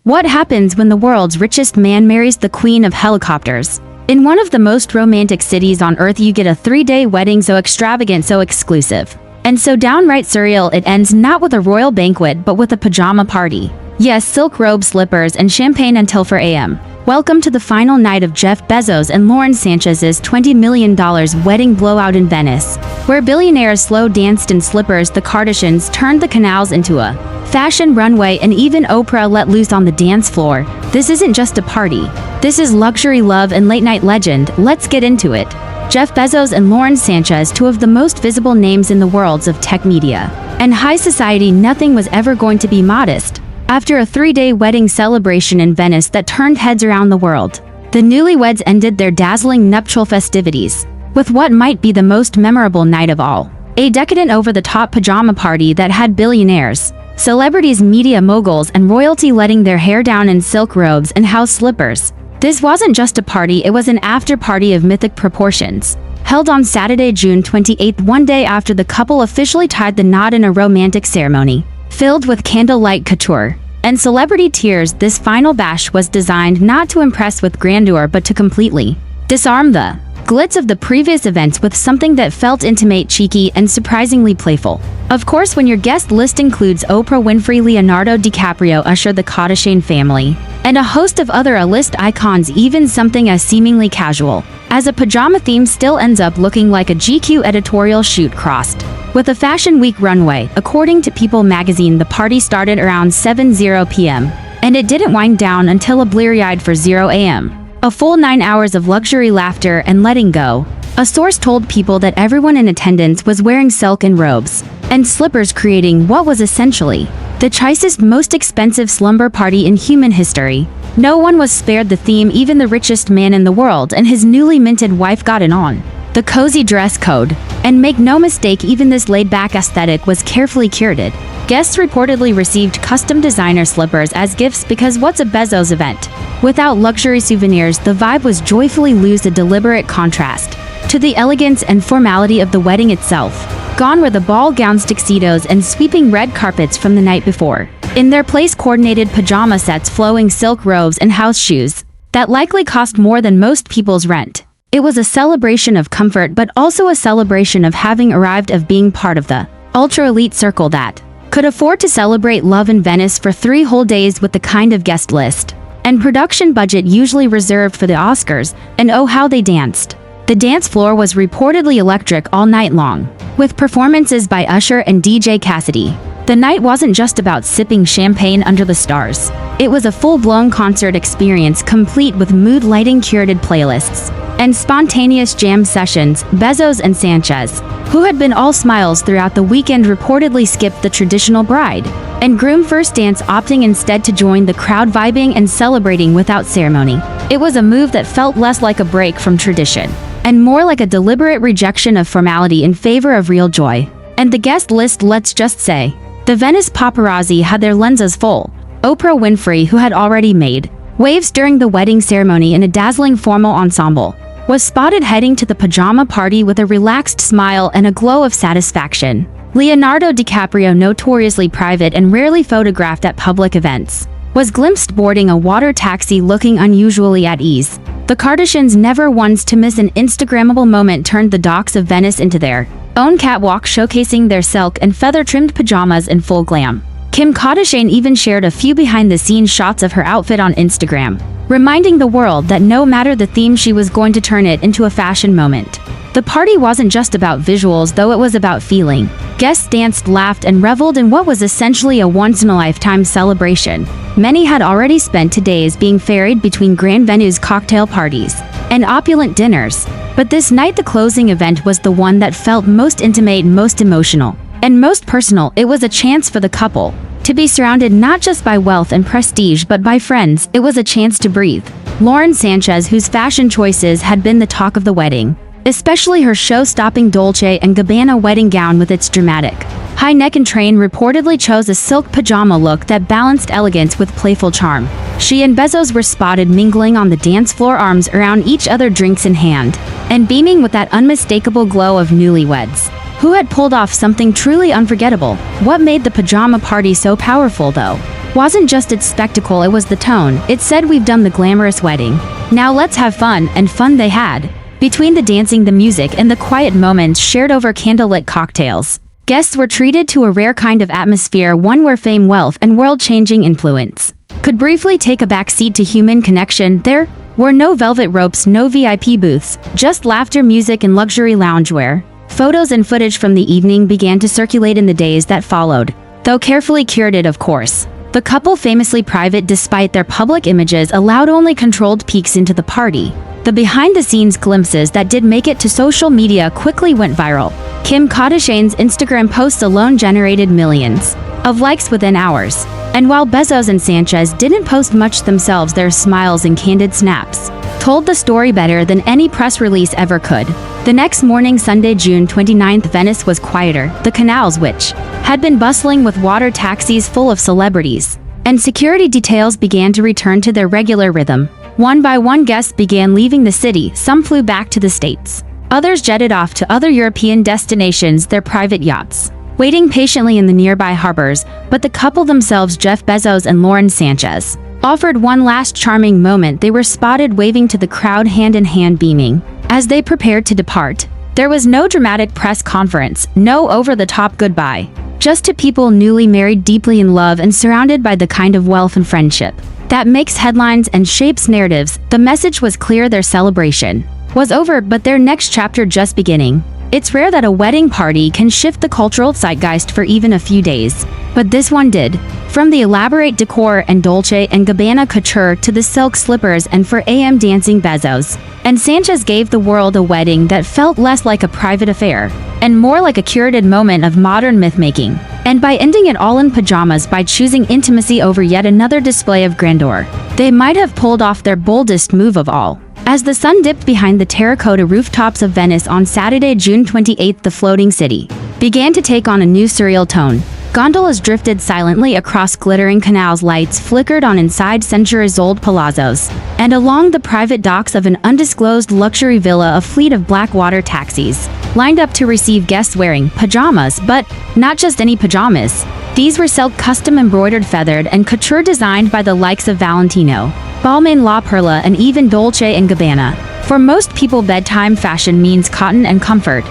What happens when the world's richest man marries the queen of helicopters? In one of the most romantic cities on earth, you get a 3-day wedding so extravagant, so exclusive, and so downright surreal it ends not with a royal banquet but with a pajama party. Yes, silk robes, slippers, and champagne until 4 a.m. Welcome to the final night of Jeff Bezos and Lauren Sanchez's $20 million wedding blowout in Venice, where billionaires slow danced in slippers. The Kardashians turned the canals into a fashion runway, and even Oprah let loose on the dance floor. This isn't just a party. This is luxury, love, and late-night legend. Let's get into it. Jeff Bezos and Lauren Sánchez, two of the most visible names in the worlds of tech media and high society. Nothing was ever going to be modest. After a 3-day wedding celebration in Venice that turned heads around the world, the newlyweds ended their dazzling nuptial festivities with what might be the most memorable night of all. A decadent, over-the-top pajama party that had billionaires, celebrities, media moguls, and royalty letting their hair down in silk robes and house slippers. This wasn't just a party, it was an after-party of mythic proportions, held on Saturday, June 28th, one day after the couple officially tied the knot in a romantic ceremony filled with candlelight couture and celebrity tears. This final bash was designed not to impress with grandeur but to completely disarm the glitz of the previous events with something that felt intimate, cheeky, and surprisingly playful. Of course, when your guest list includes Oprah Winfrey, Leonardo DiCaprio, Usher, the Kardashian family, and a host of other A-list icons, even something as seemingly casual as a pajama theme still ends up looking like a GQ editorial shoot crossed with a Fashion Week runway. According to People magazine, the party started around 7:00 p.m. and it didn't wind down until a bleary-eyed 4:00 a.m. A full 9 hours of luxury, laughter, and letting go. A source told People that everyone in attendance was wearing silken robes and slippers, creating what was essentially the choicest, most expensive slumber party in human history. No one was spared the theme. Even the richest man in the world and his newly minted wife got in on the cozy dress code. And make no mistake, even this laid-back aesthetic was carefully curated. Guests reportedly received custom designer slippers as gifts because what's a Bezos event without luxury souvenirs? The vibe was joyfully loose, a deliberate contrast to the elegance and formality of the wedding itself. Gone were the ball gowns, tuxedos, and sweeping red carpets from the night before. In their place, coordinated pajama sets, flowing silk robes, and house shoes that likely cost more than most people's rent. It was a celebration of comfort, but also a celebration of having arrived, of being part of the ultra-elite circle that could afford to celebrate love in Venice for 3 whole days with the kind of guest list and production budget usually reserved for the Oscars. And oh, how they danced. The dance floor was reportedly electric all night long, with performances by Usher and DJ Cassidy. The night wasn't just about sipping champagne under the stars. It was a full-blown concert experience, complete with mood lighting, curated playlists, and spontaneous jam sessions. Bezos and Sánchez, who had been all smiles throughout the weekend, reportedly skipped the traditional bride and groom first dance, opting instead to join the crowd, vibing and celebrating without ceremony. It was a move that felt less like a break from tradition and more like a deliberate rejection of formality in favor of real joy. And the guest list, let's just say, the Venice paparazzi had their lenses full. Oprah Winfrey, who had already made waves during the wedding ceremony in a dazzling formal ensemble, was spotted heading to the pajama party with a relaxed smile and a glow of satisfaction. Leonardo DiCaprio, notoriously private and rarely photographed at public events, was glimpsed boarding a water taxi looking unusually at ease. The Kardashians, never once to miss an Instagrammable moment, turned the docks of Venice into their own catwalk, showcasing their silk and feather-trimmed pajamas in full glam. Kim Kardashian even shared a few behind-the-scenes shots of her outfit on Instagram, reminding the world that no matter the theme, she was going to turn it into a fashion moment. The party wasn't just about visuals, though it was about feeling. Guests danced, laughed, and reveled in what was essentially a once-in-a-lifetime celebration. Many had already spent 2 days being ferried between grand venues, cocktail parties, and opulent dinners. But this night, the closing event, was the one that felt most intimate, most emotional, and most personal. It was a chance for the couple to be surrounded not just by wealth and prestige but by friends. It was a chance to breathe. Lauren Sánchez, whose fashion choices had been the talk of the wedding, especially her show-stopping Dolce & Gabbana wedding gown with its dramatic high neck and train, reportedly chose a silk pajama look that balanced elegance with playful charm. She and Bezos were spotted mingling on the dance floor, arms around each other, drinks in hand, and beaming with that unmistakable glow of newlyweds. Who had pulled off something truly unforgettable? What made the pajama party so powerful, though? Wasn't just its spectacle, it was the tone. It said, we've done the glamorous wedding. Now let's have fun, and fun they had. Between the dancing, the music, and the quiet moments shared over candlelit cocktails, guests were treated to a rare kind of atmosphere, one where fame, wealth, and world-changing influence could briefly take a backseat to human connection. There were no velvet ropes, no VIP booths, just laughter, music, and luxury loungewear. Photos and footage from the evening began to circulate in the days that followed, though carefully curated, of course. The couple, famously private despite their public images, allowed only controlled peeks into the party. The behind-the-scenes glimpses that did make it to social media quickly went viral. Kim Kardashian's Instagram posts alone generated millions of likes within hours. And while Bezos and Sanchez didn't post much themselves, their smiles and candid snaps told the story better than any press release ever could. The next morning, Sunday, June 29th, Venice was quieter. The canals, which had been bustling with water taxis full of celebrities and security details, began to return to their regular rhythm. One by one, guests began leaving the city. Some flew back to the States. Others jetted off to other European destinations, their private yachts waiting patiently in the nearby harbors. But the couple themselves, Jeff Bezos and Lauren Sánchez, offered one last charming moment. They were spotted waving to the crowd, hand in hand, beaming as they prepared to depart. There was no dramatic press conference, no over-the-top goodbye, just two people newly married, deeply in love, and surrounded by the kind of wealth and friendship that makes headlines and shapes narratives. The message was clear: their celebration was over, but their next chapter just beginning. It's rare that a wedding party can shift the cultural zeitgeist for even a few days, but this one did. From the elaborate decor and Dolce & Gabbana couture to the silk slippers and 4 a.m. dancing, Bezos and Sanchez gave the world a wedding that felt less like a private affair and more like a curated moment of modern myth-making. And by ending it all in pajamas, by choosing intimacy over yet another display of grandeur, they might have pulled off their boldest move of all. As the sun dipped behind the terracotta rooftops of Venice on Saturday, June 28th, the floating city began to take on a new surreal tone. Gondolas drifted silently across glittering canals, lights flickered on inside centuries-old palazzos, and along the private docks of an undisclosed luxury villa, a fleet of black water taxis lined up to receive guests wearing pajamas, but not just any pajamas. These were silk, custom embroidered, feathered, and couture designed by the likes of Valentino, Balmain, La Perla, and even Dolce & Gabbana. For most people, bedtime fashion means cotton and comfort.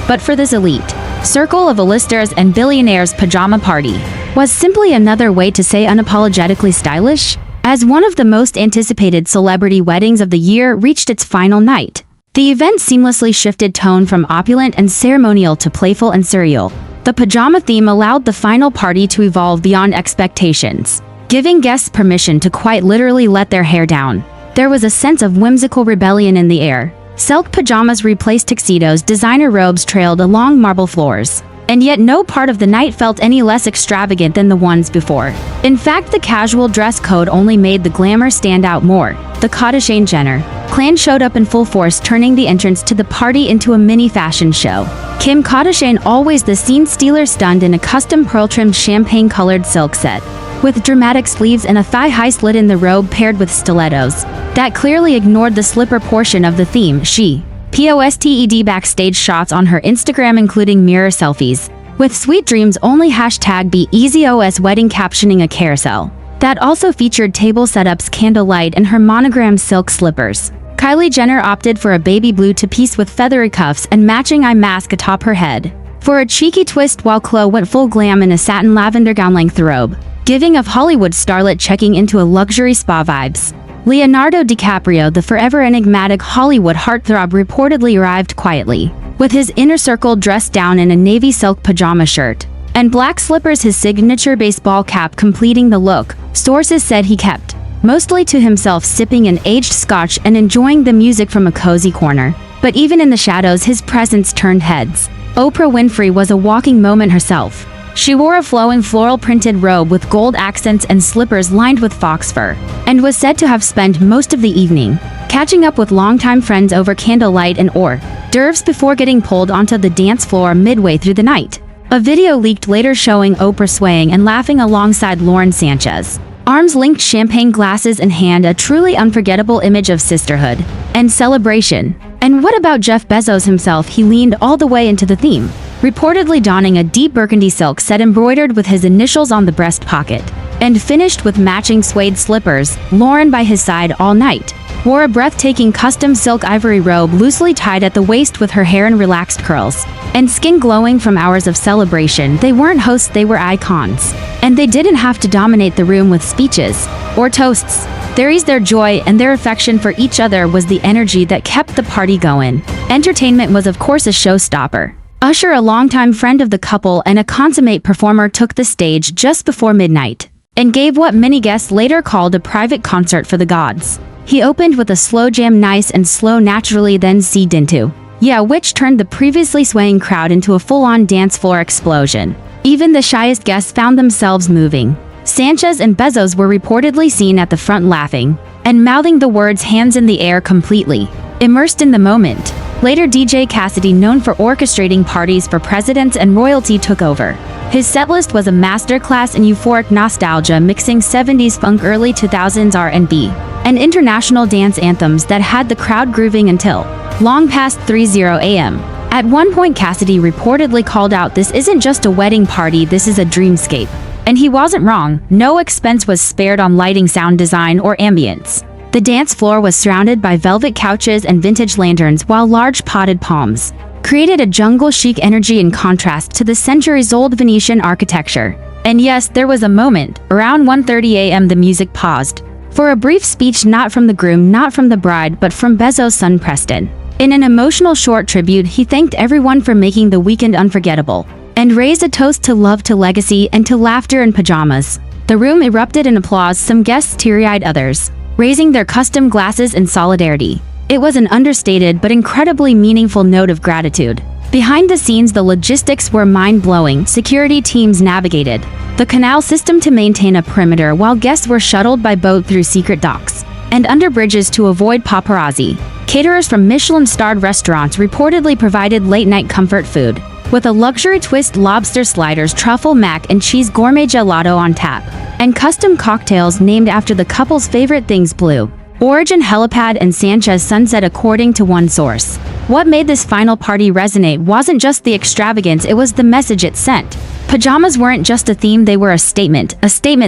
But for this elite circle of A-listers and billionaires, pajama party was simply another way to say unapologetically stylish. As one of the most anticipated celebrity weddings of the year reached its final night, the event seamlessly shifted tone from opulent and ceremonial to playful and surreal. The pajama theme allowed the final party to evolve beyond expectations, giving guests permission to quite literally let their hair down. There was a sense of whimsical rebellion in the air. Silk pajamas replaced tuxedos, designer robes trailed along marble floors, and yet no part of the night felt any less extravagant than the ones before. In fact, the casual dress code only made the glamour stand out more. The Kardashian-Jenner clan showed up in full force, turning the entrance to the party into a mini fashion show. Kim Kardashian, always the scene stealer, stunned in a custom pearl-trimmed champagne-colored silk set, with dramatic sleeves and a thigh-high slit in the robe paired with stilettos that clearly ignored the slipper portion of the theme. She posted backstage shots on her Instagram, including mirror selfies with "Sweet Dreams Only" #BeEasyOS wedding, captioning a carousel that also featured table setups, candlelight, and her monogrammed silk slippers. Kylie Jenner opted for a baby blue two-piece with feathery cuffs and matching eye mask atop her head for a cheeky twist, while Khloe went full glam in a satin lavender gown-length robe, giving of Hollywood starlet checking into a luxury spa vibes. Leonardo DiCaprio, the forever enigmatic Hollywood heartthrob, reportedly arrived quietly, with his inner circle dressed down in a navy silk pajama shirt and black slippers, his signature baseball cap completing the look. Sources said he kept mostly to himself, sipping an aged scotch and enjoying the music from a cozy corner. But even in the shadows, his presence turned heads. Oprah Winfrey was a walking moment herself. She wore a flowing floral-printed robe with gold accents and slippers lined with fox fur, and was said to have spent most of the evening catching up with longtime friends over candlelight and hors d'oeuvres before getting pulled onto the dance floor midway through the night. A video leaked later showing Oprah swaying and laughing alongside Lauren Sánchez, arms linked, champagne glasses in hand, a truly unforgettable image of sisterhood and celebration. And what about Jeff Bezos himself? He leaned all the way into the theme, reportedly donning a deep burgundy silk set embroidered with his initials on the breast pocket, and finished with matching suede slippers. Lauren, by his side all night, wore a breathtaking custom silk ivory robe loosely tied at the waist with her hair in relaxed curls, and skin glowing from hours of celebration. They weren't hosts, they were icons. And they didn't have to dominate the room with speeches or toasts. Their joy and their affection for each other was the energy that kept the party going. Entertainment was of course a showstopper. Usher, a longtime friend of the couple and a consummate performer, took the stage just before midnight and gave what many guests later called a private concert for the gods. He opened with a slow jam, nice and slow, naturally, then seed into which turned the previously swaying crowd into a full-on dance floor explosion. Even the shyest guests found themselves moving. Sánchez and Bezos were reportedly seen at the front laughing and mouthing the words "hands in the air," completely immersed in the moment. Later, DJ Cassidy, known for orchestrating parties for presidents and royalty, took over. His setlist was a masterclass in euphoric nostalgia, mixing 70s funk, early 2000s R&B, and international dance anthems that had the crowd grooving until long past 3:00 a.m. At one point, Cassidy reportedly called out, "This isn't just a wedding party, this is a dreamscape." And he wasn't wrong. No expense was spared on lighting, sound design, or ambience. The dance floor was surrounded by velvet couches and vintage lanterns, while large potted palms created a jungle chic energy in contrast to the centuries-old Venetian architecture. And yes, there was a moment. Around 1:30 a.m. the music paused for a brief speech, not from the groom, not from the bride, but from Bezos' son Preston. In an emotional short tribute, he thanked everyone for making the weekend unforgettable and raised a toast to love, to legacy, and to laughter in pajamas. The room erupted in applause, some guests teary-eyed, others raising their custom glasses in solidarity. It was an understated but incredibly meaningful note of gratitude. Behind the scenes, the logistics were mind-blowing. Security teams navigated the canal system to maintain a perimeter, while guests were shuttled by boat through secret docks and under bridges to avoid paparazzi. Caterers from Michelin-starred restaurants reportedly provided late-night comfort food, with a luxury twist: lobster sliders, truffle mac and cheese, gourmet gelato on tap, and custom cocktails named after the couple's favorite things: Blue Origin, Helipad, and Sanchez Sunset, according to one source. What made this final party resonate wasn't just the extravagance, it was the message it sent. Pajamas weren't just a theme, they were a statement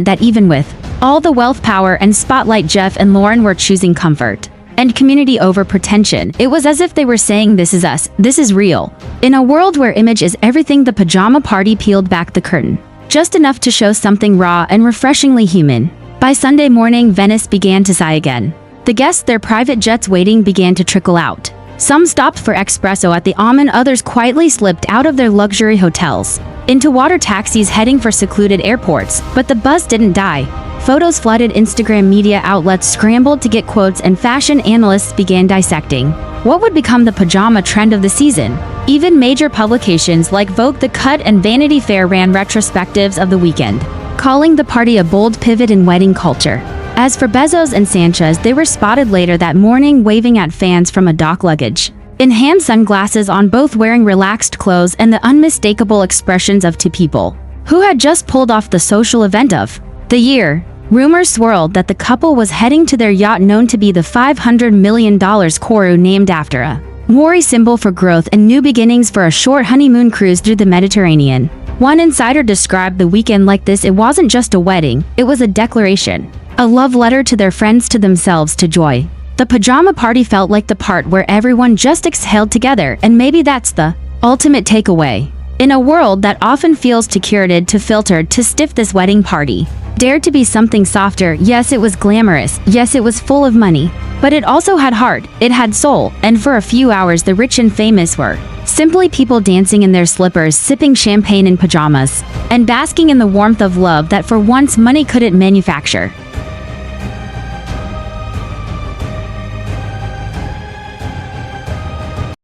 that even with all the wealth, power, and spotlight, Jeff and Lauren were choosing comfort and community over pretension. It was as if they were saying, "This is us, this is real." In a world where image is everything, the pajama party peeled back the curtain, just enough to show something raw and refreshingly human. By Sunday morning, Venice began to sigh again. The guests, their private jets waiting, began to trickle out. Some stopped for espresso at the Aman, others quietly slipped out of their luxury hotels into water taxis heading for secluded airports. But the buzz didn't die. Photos flooded Instagram, media outlets scrambled to get quotes, and fashion analysts began dissecting what would become the pajama trend of the season. Even major publications like Vogue, The Cut, and Vanity Fair ran retrospectives of the weekend, calling the party a bold pivot in wedding culture. As for Bezos and Sánchez, they were spotted later that morning waving at fans from a dock, luggage in hand, sunglasses on, both wearing relaxed clothes and the unmistakable expressions of two people who had just pulled off the social event of the year. Rumors swirled that the couple was heading to their yacht, known to be the $500 million Koru, named after a Maori symbol for growth and new beginnings, for a short honeymoon cruise through the Mediterranean. One insider described the weekend like this: "It wasn't just a wedding, it was a declaration, a love letter to their friends, to themselves, to joy." The pajama party felt like the part where everyone just exhaled together, and maybe that's the ultimate takeaway. In a world that often feels too curated, too filtered, too stiff, this wedding party dared to be something softer. Yes, it was glamorous. Yes, it was full of money. But it also had heart, it had soul, and for a few hours the rich and famous were simply people dancing in their slippers, sipping champagne in pajamas, and basking in the warmth of love that for once money couldn't manufacture.